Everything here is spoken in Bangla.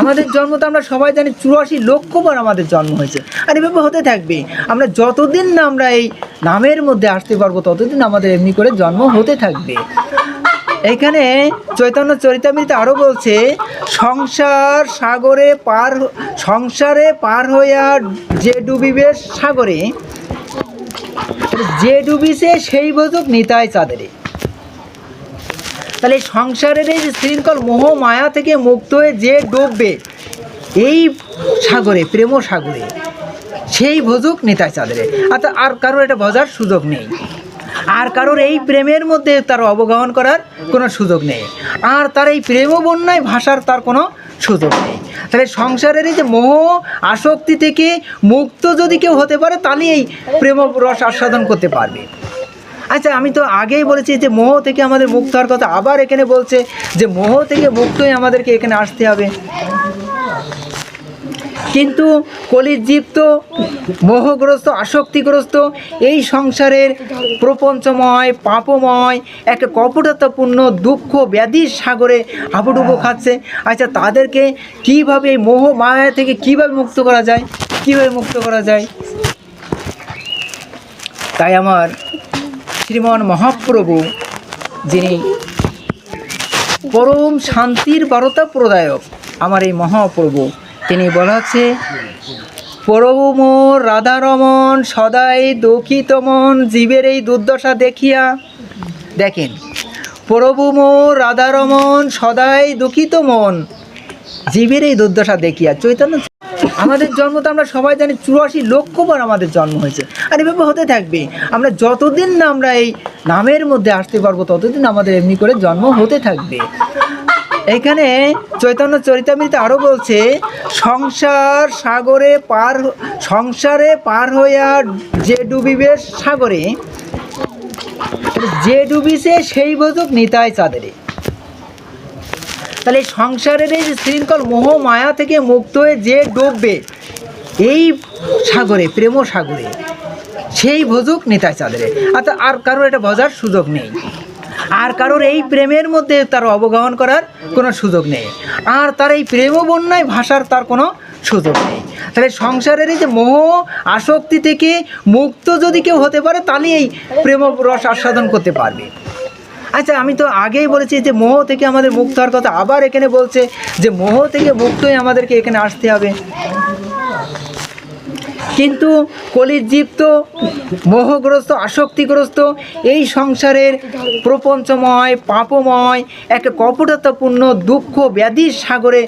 আমাদের জন্ম তো আমরা সবাই জানি 84 লক্ষ বার আমাদের জন্ম হয়েছে, আর এভাবে হতে থাকবে। আমরা যতদিন না আমরা এই নামের মধ্যে আসতে পারবো ততদিন আমাদের এমনি করে জন্ম হতে থাকবে। এখানে চৈতন্য চরিতামৃতে আরও বলছে, সংসারে পার হইয়া যে ডুবিবে সাগরে, যে ডুবিছে সেই বোঝুক নিতাই চাঁদরে। তাহলে সংসারের এই শৃঙ্খল মোহ মায়া থেকে মুক্ত হয়ে যে ডুববে এই সাগরে, প্রেম সাগরে, সেই ভোজুক নিতাই চাঁদরে। অর্থাৎ আর কারোর এটা বোঝার সুযোগ নেই, আর কারোর এই প্রেমের মধ্যে তার অবগাহন করার কোনো সুযোগ নেই, আর তার এই প্রেম বন্যায় ভাষার তার কোনো সুযোগ নেই। তাহলে সংসারের এই যে মোহ আসক্তি থেকে মুক্ত যদি কেউ হতে পারে, তাহলে এই প্রেম রস আস্বাদন করতে পারবে। আচ্ছা, আমি তো আগেই বলেছি যে মোহ থেকে আমাদের মুক্ত হওয়ার কথা, আবার এখানে বলছে যে মোহ থেকে মুক্ত হয়ে আমাদেরকে এখানে আসতে হবে। কিন্তু কলির জীব তো মোহগ্রস্ত, আসক্তিগ্রস্ত, এই সংসারের প্রপঞ্চময় পাপময় একটা কপটতাপূর্ণ দুঃখ ব্যাধির সাগরে হাবুডুবু খাচ্ছে। আচ্ছা, তাদেরকে কীভাবে এই মোহ মায়া থেকে কীভাবে মুক্ত করা যায়, কীভাবে মুক্ত করা যায়? তাই আমার শ্রীমান মহাপ্রভু, যিনি পরম শান্তির বারতা প্রদায়ক, আমার এই মহাপ্রভু, তিনি বলা হচ্ছে, প্রভু মোর রাধারমন সদাই দুঃখিত মন জীবের এই দুর্দশা দেখিয়া। দেখেন, প্রভু মোর রাধারমন সদাই দুঃখিত মন জীবের এই দুর্দশা দেখিয়া। চৈতন্য, আমাদের জন্ম তো আমরা সবাই জানি 84 লক্ষ বার আমাদের জন্ম হয়েছে, আর এভাবে হতে থাকবে। আমরা যতদিন না আমরা এই নামের মধ্যে আসতে পারবো ততদিন আমাদের এমনি করে জন্ম হতে থাকবে। এখানে চৈতন্য চরিতামৃতে আরও বলছে, সংসারে পার হইয়া যে ডুবিবে সাগরে, যে ডুবিছে সেই বোঝুক নিতাই চাঁদরে। তাহলে সংসারের এই যে শৃঙ্খল মোহ মায়া থেকে মুক্ত হয়ে যে ডুববে এই সাগরে, প্রেম সাগরে, সেই ভোজুক নিতাই চাঁদরে। অর্থাৎ আর কারোর এটা বোঝার সুযোগ নেই, আর কারোর এই প্রেমের মধ্যে তার অবগাহন করার কোনো সুযোগ নেই, আর তার এই প্রেম বন্যায় ভাষার তার কোনো সুযোগ নেই। তাহলে সংসারের এই যে মোহ আসক্তি থেকে মুক্ত যদি কেউ হতে পারে, তাহলে এই প্রেম রস আস্বাদন করতে পারবে। আচ্ছা, আমি তো আগেই বলেছি যে মোহ থেকে আমাদের মুক্ত হওয়ার কথা, আবার এখানে বলছে যে মোহ থেকে মুক্ত হয়ে আমাদেরকে এখানে আসতে হবে। কিন্তু কলির জীব তো মোহগ্রস্ত, আসক্তিগ্রস্ত, এই সংসারের প্রপঞ্চময় পাপময় একটা কপটতাপূর্ণ দুঃখ ব্যাধির সাগরে